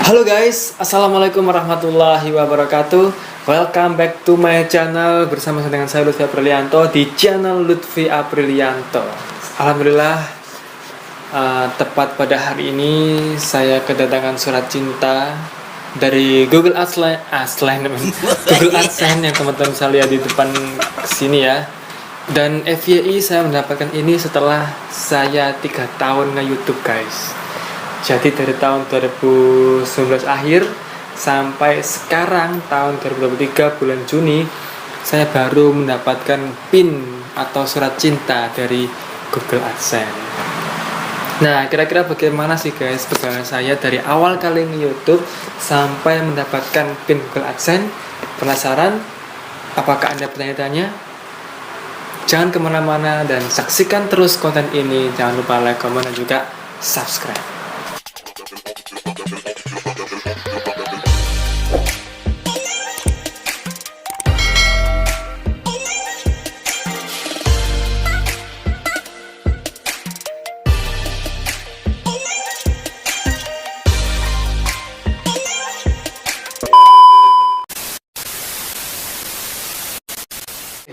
Halo guys, assalamualaikum warahmatullahi wabarakatuh. Welcome back to my channel bersama dengan saya Lutfi Aprilianto di channel Lutfi Aprilianto. Alhamdulillah, tepat pada hari ini saya kedatangan surat cinta dari Google Google AdSense yang teman-teman bisa lihat di depan sini ya. Dan FYI saya mendapatkan ini setelah saya 3 tahun nge-YouTube guys. Jadi dari tahun 2019 akhir sampai sekarang tahun 2023 bulan Juni saya baru mendapatkan PIN atau surat cinta dari Google AdSense. Nah, kira-kira bagaimana sih guys perjalanan saya dari awal kali nge-YouTube sampai mendapatkan PIN Google AdSense? Penasaran? Apakah Anda bertanya-tanya? Jangan kemana-mana dan saksikan terus konten ini. Jangan lupa like, comment, dan juga subscribe.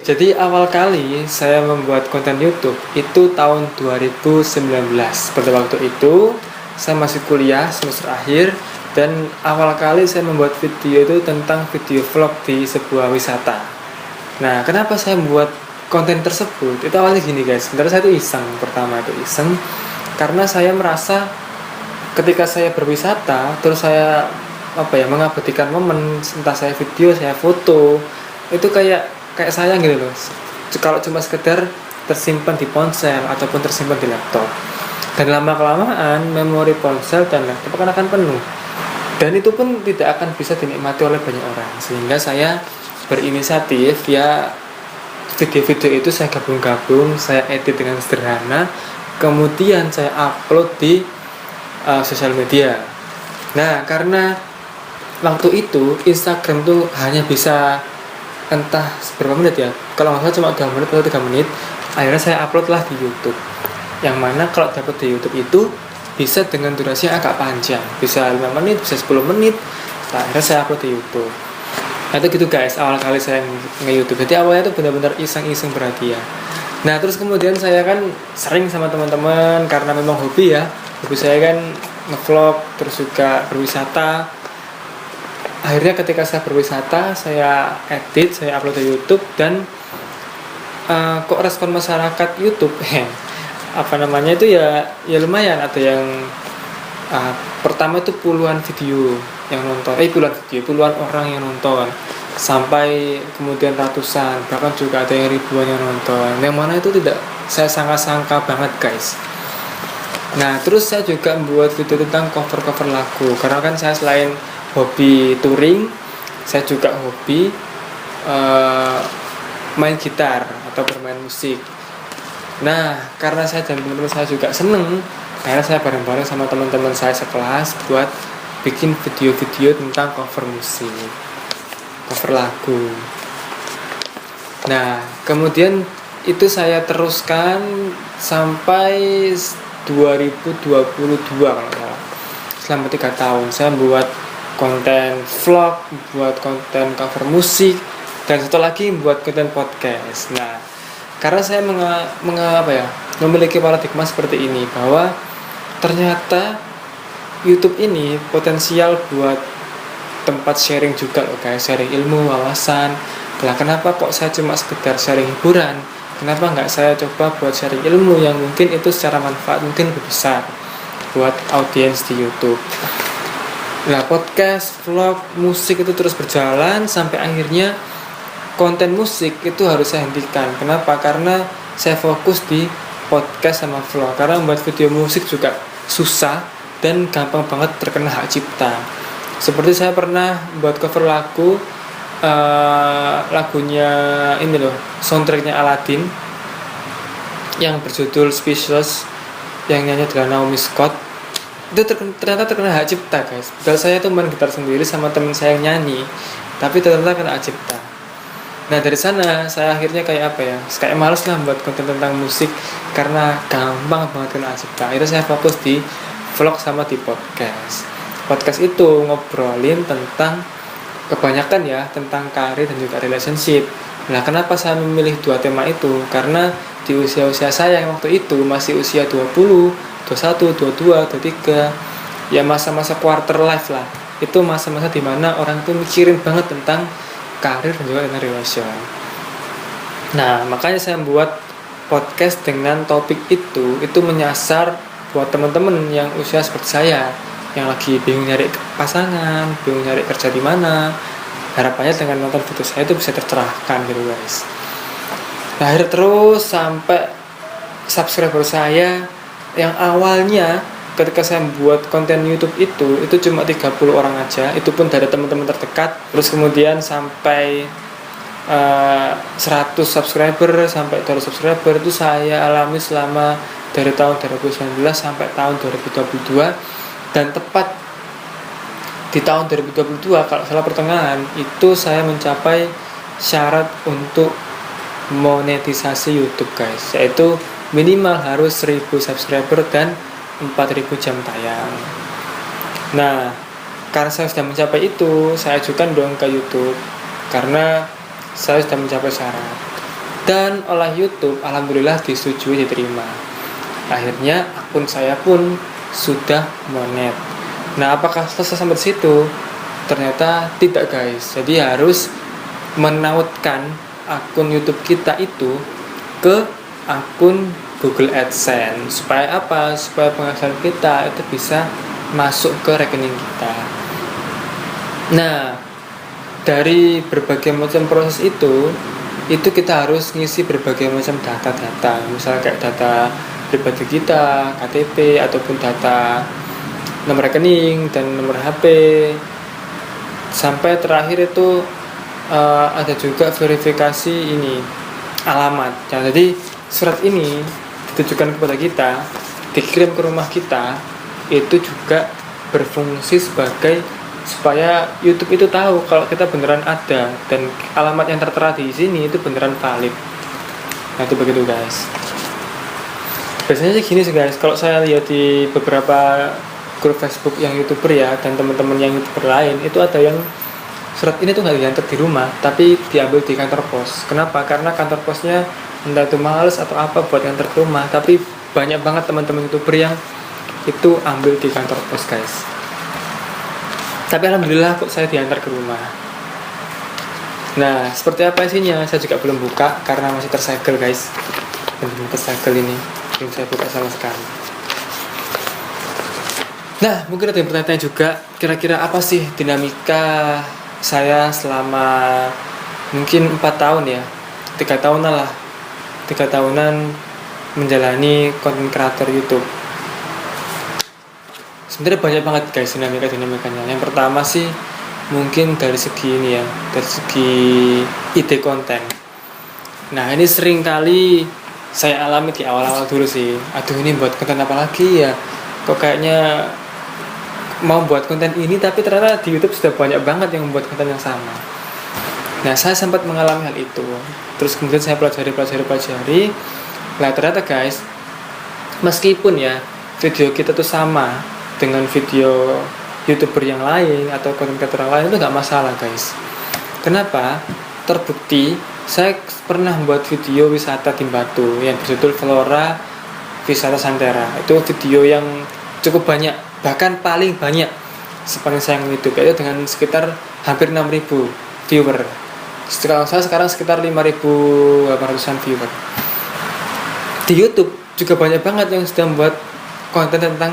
Jadi awal kali saya membuat konten YouTube itu tahun 2019. Pada waktu itu saya masih kuliah semester akhir dan awal kali saya membuat video itu tentang video vlog di sebuah wisata. Nah, kenapa saya membuat konten tersebut? Itu awalnya gini guys, sebenarnya saya itu iseng. Pertama itu iseng karena saya merasa ketika saya berwisata terus saya mengabadikan momen, entah saya video, saya foto, itu kayak sayang gitu loh kalau cuma sekedar tersimpan di ponsel ataupun tersimpan di laptop. Dan lama-kelamaan memori ponsel dan laptop akan penuh dan itu pun tidak akan bisa dinikmati oleh banyak orang, sehingga saya berinisiatif ya, video-video itu saya gabung-gabung, saya edit dengan sederhana, kemudian saya upload di sosial media. Nah, karena waktu itu Instagram tuh hanya bisa entah berapa menit ya, kalau nggak salah cuma 2 menit atau 3 menit. Akhirnya saya upload lah di YouTube, yang mana kalau dapat di YouTube itu bisa dengan durasi yang agak panjang, bisa 5 menit, bisa 10 menit. Nah, akhirnya saya upload di YouTube. Nah, itu gitu guys awal kali saya nge-YouTube. Jadi awalnya itu benar-benar iseng-iseng berhadiah. Nah, terus kemudian saya kan sering sama teman-teman karena memang hobi ya, hobi saya kan nge-vlog terus juga berwisata. Akhirnya ketika saya berwisata, saya edit, saya upload di YouTube dan kok respon masyarakat YouTube itu ya lumayan. Ada yang pertama itu puluhan video yang nonton, puluhan orang yang nonton, sampai kemudian ratusan, bahkan juga ada yang ribuan yang nonton. Yang mana itu tidak saya sangka banget guys. Nah, terus saya juga membuat video tentang cover-cover lagu, karena kan saya selain hobi touring, saya juga hobi main gitar atau bermain musik. Nah, karena saya dan teman-teman saya juga seneng, akhirnya saya bareng-bareng sama teman-teman saya sekelas buat bikin video-video tentang cover musik, cover lagu. Nah, kemudian itu saya teruskan sampai 2022 kalau salah. Selama 3 tahun saya membuat konten vlog, buat konten cover musik, dan satu lagi buat konten podcast. Nah, karena saya memiliki paradigma seperti ini, bahwa ternyata YouTube ini potensial buat tempat sharing juga loh guys, sharing ilmu, wawasan. Nah, kenapa kok saya cuma sekedar sharing hiburan? Kenapa nggak saya coba buat sharing ilmu yang mungkin itu secara manfaat mungkin lebih besar buat audiens di YouTube. Nah, podcast, vlog, musik itu terus berjalan sampai akhirnya konten musik itu harus saya hentikan. Kenapa? Karena saya fokus di podcast sama vlog. Karena membuat video musik juga susah dan gampang banget terkena hak cipta. Seperti saya pernah buat cover lagu, lagunya ini loh, soundtracknya Aladdin yang berjudul Speechless, yang nyanyi adalah Naomi Scott. Itu ternyata terkena hak cipta guys. Padahal saya tuh main gitar sendiri sama teman saya yang nyanyi, tapi ternyata kena hak cipta. Nah, dari sana saya akhirnya kayak males lah buat konten tentang musik karena gampang banget kena hak cipta. Itu saya fokus di vlog sama di podcast. Podcast itu ngobrolin tentang kebanyakan ya tentang karir dan juga relationship. Nah, kenapa saya memilih dua tema itu? Karena di usia-usia saya yang waktu itu masih usia 20, 21, 22, 23, ya masa-masa quarter life lah. Itu masa-masa dimana orang tuh mikirin banget tentang karir dan juga tentang relation. Nah, makanya saya membuat podcast dengan topik itu menyasar buat teman-teman yang usia seperti saya, yang lagi bingung nyari pasangan, bingung nyari kerja di mana. Harapannya dengan nonton video saya itu bisa tercerahkan gitu guys. Nah, akhirnya terus sampai subscriber saya yang awalnya ketika saya membuat konten YouTube itu cuma 30 orang aja, itu pun dari teman-teman terdekat. Terus kemudian sampai 100 subscriber sampai 200 subscriber itu saya alami selama dari tahun 2019 sampai tahun 2022, dan tepat di tahun 2022 kalau salah pertengahan itu saya mencapai syarat untuk monetisasi YouTube guys, yaitu minimal harus 1000 subscriber dan 4000 jam tayang. Nah, karena saya sudah mencapai itu, saya ajukan dong ke YouTube karena saya sudah mencapai syarat, dan oleh YouTube alhamdulillah disetujui, diterima. Akhirnya akun saya pun sudah monet. Nah, apakah selesai sampai situ? Ternyata tidak guys. Jadi harus menautkan akun YouTube kita itu ke akun Google AdSense. Supaya apa? Supaya penghasilan kita itu bisa masuk ke rekening kita. Nah, dari berbagai macam proses itu kita harus ngisi berbagai macam data-data. Misalnya kayak data pribadi kita, KTP, ataupun data nomor rekening dan nomor HP, sampai terakhir itu ada juga verifikasi ini alamat. Nah, jadi surat ini ditujukan kepada kita, dikirim ke rumah kita, itu juga berfungsi sebagai supaya YouTube itu tahu kalau kita beneran ada dan alamat yang tertera di sini itu beneran valid. Nah, itu begitu guys. Biasanya sih gini sih guys, kalau saya lihat di beberapa grup Facebook yang YouTuber ya, dan teman-teman yang YouTuber lain, itu ada yang surat ini tuh nggak diantar di rumah tapi diambil di kantor pos. Kenapa? Karena kantor posnya entah itu males atau apa buat ngantar ke rumah, tapi banyak banget teman-teman YouTuber yang itu ambil di kantor pos guys. Tapi alhamdulillah kok saya diantar ke rumah. Nah, seperti apa isinya saya juga belum buka karena masih tersegel guys. Belum tersegel ini, belum saya buka sama sekali. Nah, mungkin ada yang bertanya juga, kira-kira apa sih dinamika saya selama mungkin 4 tahun ya, 3 tahunan lah, 3 tahunan menjalani konten kreator YouTube. Sebenarnya banyak banget guys dinamikanya. Yang pertama sih mungkin dari segi ini ya, dari segi ide konten. Nah, ini sering kali saya alami di awal-awal dulu sih. Aduh, ini buat konten apa lagi ya, kok kayaknya mau buat konten ini tapi ternyata di YouTube sudah banyak banget yang membuat konten yang sama. Nah, saya sempat mengalami hal itu. Terus kemudian saya pelajari. Nah, ternyata guys, meskipun ya video kita tuh sama dengan video YouTuber yang lain atau konten kreator yang lain, itu nggak masalah guys. Kenapa? Terbukti saya pernah membuat video wisata di Batu yang berjudul Flora Wisata Santera. Itu video yang cukup banyak, bahkan paling banyak sepanjang saya YouTube, yaitu dengan sekitar hampir 6.000 viewer. Sekarang saya sekitar 5.800an viewer. Di YouTube juga banyak banget yang sudah membuat konten tentang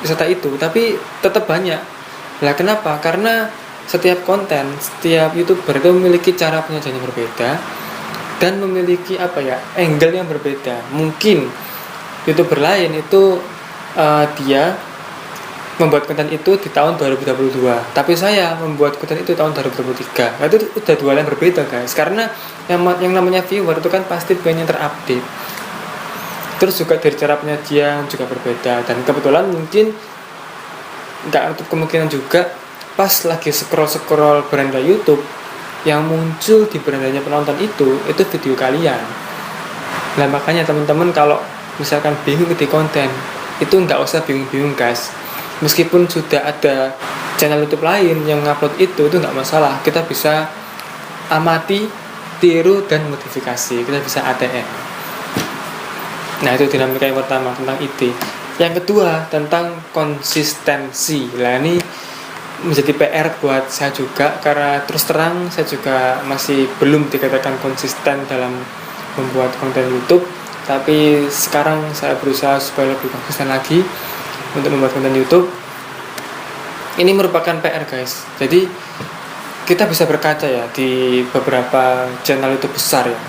wisata itu, tapi tetap banyak. Lah kenapa? Karena setiap konten, setiap YouTuber itu memiliki cara penyajian yang berbeda dan memiliki angle yang berbeda. Mungkin YouTuber lain itu dia membuat konten itu di tahun 2022, tapi saya membuat konten itu tahun 2023. Nah, itu udah dua hal yang berbeda guys, karena yang namanya viewer itu kan pasti pengen terupdate. Terus juga dari cara penyajian juga berbeda, dan kebetulan mungkin nggak untuk kemungkinan juga pas lagi scroll beranda YouTube yang muncul di berandanya penonton itu video kalian. Nah, makanya teman-teman kalau misalkan bingung di konten, itu nggak usah bingung-bingung guys. Meskipun sudah ada channel YouTube lain yang ngupload itu nggak masalah. Kita bisa amati, tiru, dan modifikasi. Kita bisa ATM. Nah, itu dinamika yang pertama tentang ide. Yang kedua tentang konsistensi. Nah, ini menjadi PR buat saya juga, karena terus terang saya juga masih belum dikatakan konsisten dalam membuat konten YouTube. Tapi sekarang saya berusaha supaya lebih konsisten lagi untuk membuat konten YouTube. Ini merupakan PR guys. Jadi kita bisa berkaca ya di beberapa channel YouTube besar ya,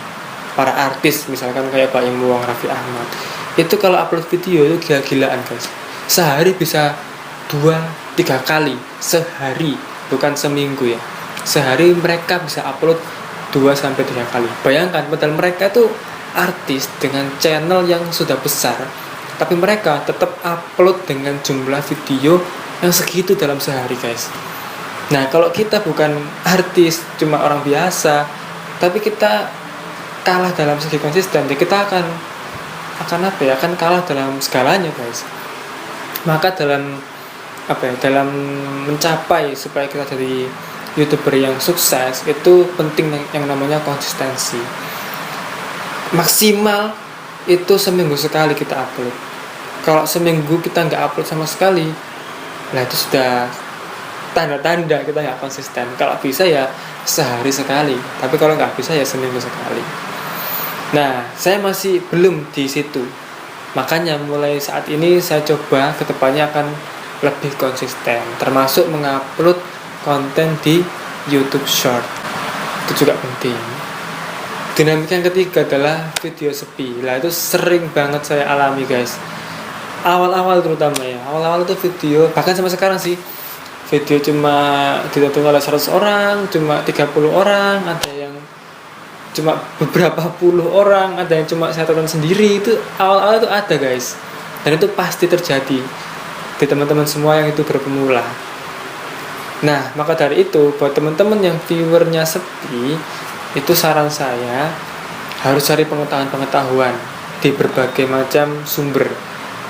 para artis misalkan kayak Pak Imwang, Raffi Ahmad, itu kalau upload video itu gila-gilaan guys. Sehari bisa 2-3 kali sehari, bukan seminggu ya. Sehari mereka bisa upload 2-3 kali. Bayangkan, padahal mereka itu artis dengan channel yang sudah besar, tapi mereka tetap upload dengan jumlah video yang segitu dalam sehari guys. Nah, kalau kita bukan artis, cuma orang biasa, tapi kita kalah dalam segi konsisten, kita akan apa ya, akan kalah dalam segalanya guys. Maka dalam dalam mencapai supaya kita jadi YouTuber yang sukses, itu penting yang namanya konsistensi. Maksimal itu seminggu sekali kita upload. Kalau seminggu kita nggak upload sama sekali, nah itu sudah tanda-tanda kita nggak konsisten. Kalau bisa ya sehari sekali, tapi kalau nggak bisa ya seminggu sekali. Nah, saya masih belum di situ. Makanya mulai saat ini saya coba kedepannya akan lebih konsisten, termasuk mengupload konten di YouTube Short. Itu juga penting. Dinamika yang ketiga adalah video sepi. Nah, itu sering banget saya alami guys. Awal-awal terutama ya. Awal-awal itu video, bahkan sampai sekarang sih, video cuma ditonton oleh 100 orang, cuma 30 orang, ada yang cuma beberapa puluh orang, ada yang cuma saya tonton sendiri. Itu awal-awal itu ada guys. Dan itu pasti terjadi di teman-teman semua yang itu berpemula. Nah, maka dari itu buat teman-teman yang viewernya sepi, itu saran saya harus cari pengetahuan di berbagai macam sumber.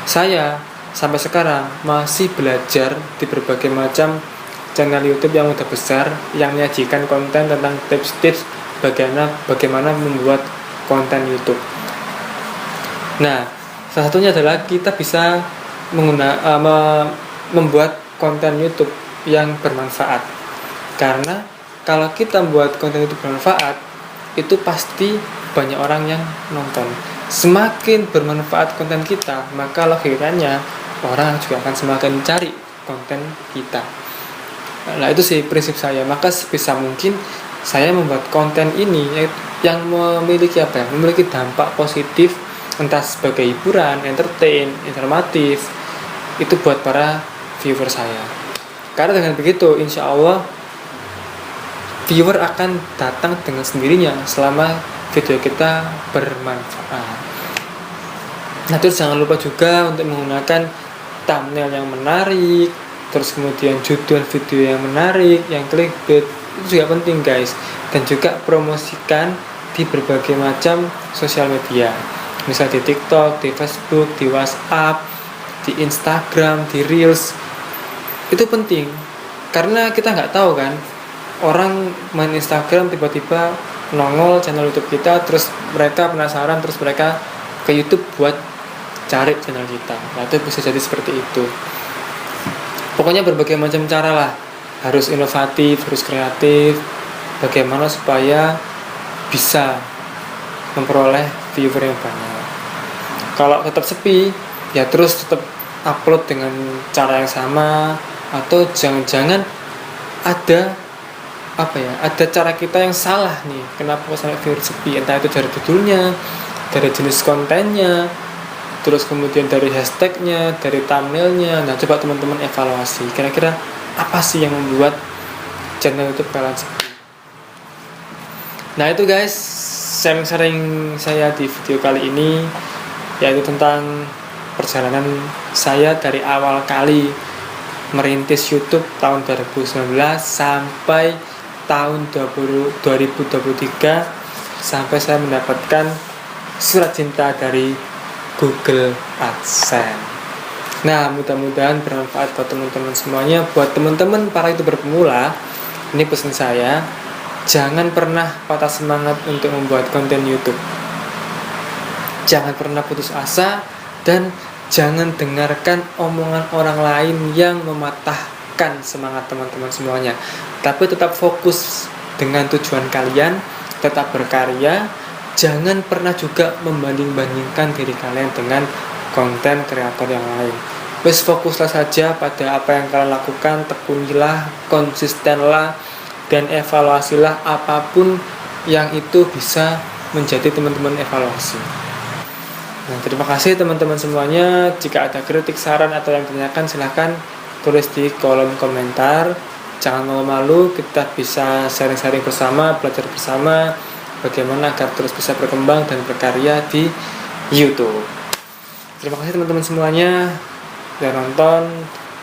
Saya sampai sekarang masih belajar di berbagai macam channel YouTube yang udah besar, yang menyajikan konten tentang tips-tips bagaimana membuat konten YouTube. Nah, salah satunya adalah kita bisa membuat konten YouTube yang bermanfaat. Karena kalau kita membuat konten YouTube bermanfaat, itu pasti banyak orang yang nonton. Semakin bermanfaat konten kita, maka logikanya orang juga akan semakin cari konten kita. Nah, itu sih prinsip saya. Maka sebisa mungkin saya membuat konten ini yang memiliki memiliki dampak positif, entah sebagai hiburan, entertain, informatif, itu buat para viewer saya. Karena dengan begitu, insya Allah viewer akan datang dengan sendirinya selama video kita bermanfaat. Nah, terus jangan lupa juga untuk menggunakan thumbnail yang menarik, terus kemudian judul video yang menarik, yang clickbait, itu juga penting guys. Dan juga promosikan di berbagai macam sosial media, misal di TikTok, di Facebook, di WhatsApp, di Instagram, di Reels. Itu penting karena kita nggak tahu kan, orang main Instagram tiba-tiba nongol channel YouTube kita, terus mereka penasaran, terus mereka ke YouTube buat cari channel kita. Nah, itu bisa jadi seperti itu. Pokoknya berbagai macam cara lah, harus inovatif, harus kreatif, bagaimana supaya bisa memperoleh viewer yang banyak. Kalau tetap sepi, ya terus tetap upload dengan cara yang sama, atau jangan-jangan ada ada cara kita yang salah nih, kenapa sampai viewer sepi, entah itu dari judulnya, dari jenis kontennya, terus kemudian dari hashtagnya, dari thumbnailnya. Nah, coba teman-teman evaluasi, kira-kira apa sih yang membuat channel YouTube kalian sepi. Nah, itu guys sharing saya di video kali ini, yaitu tentang perjalanan saya dari awal kali merintis YouTube tahun 2019 sampai tahun 2023, sampai saya mendapatkan surat cinta dari Google AdSense. Nah, mudah-mudahan bermanfaat buat teman-teman semuanya. Buat teman-teman para YouTuber pemula, ini pesan saya, jangan pernah patah semangat untuk membuat konten YouTube. Jangan pernah putus asa dan jangan dengarkan omongan orang lain yang mematahkan semangat teman-teman semuanya. Tapi tetap fokus dengan tujuan kalian, tetap berkarya. Jangan pernah juga membanding-bandingkan diri kalian dengan konten kreator yang lain. Wes fokuslah saja pada apa yang kalian lakukan, tekunilah, konsistenlah, dan evaluasilah apapun yang itu bisa menjadi teman-teman evaluasi. Nah, terima kasih teman-teman semuanya. Jika ada kritik, saran, atau yang ditanyakan, silahkan tulis di kolom komentar. Jangan malu-malu, kita bisa sharing-sharing bersama, belajar bersama bagaimana agar terus bisa berkembang dan berkarya di YouTube. Terima kasih teman-teman semuanya yang nonton.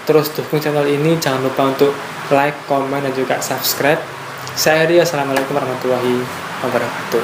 Terus dukung channel ini, jangan lupa untuk like, komen, dan juga subscribe. Saya Ria, assalamualaikum warahmatullahi wabarakatuh.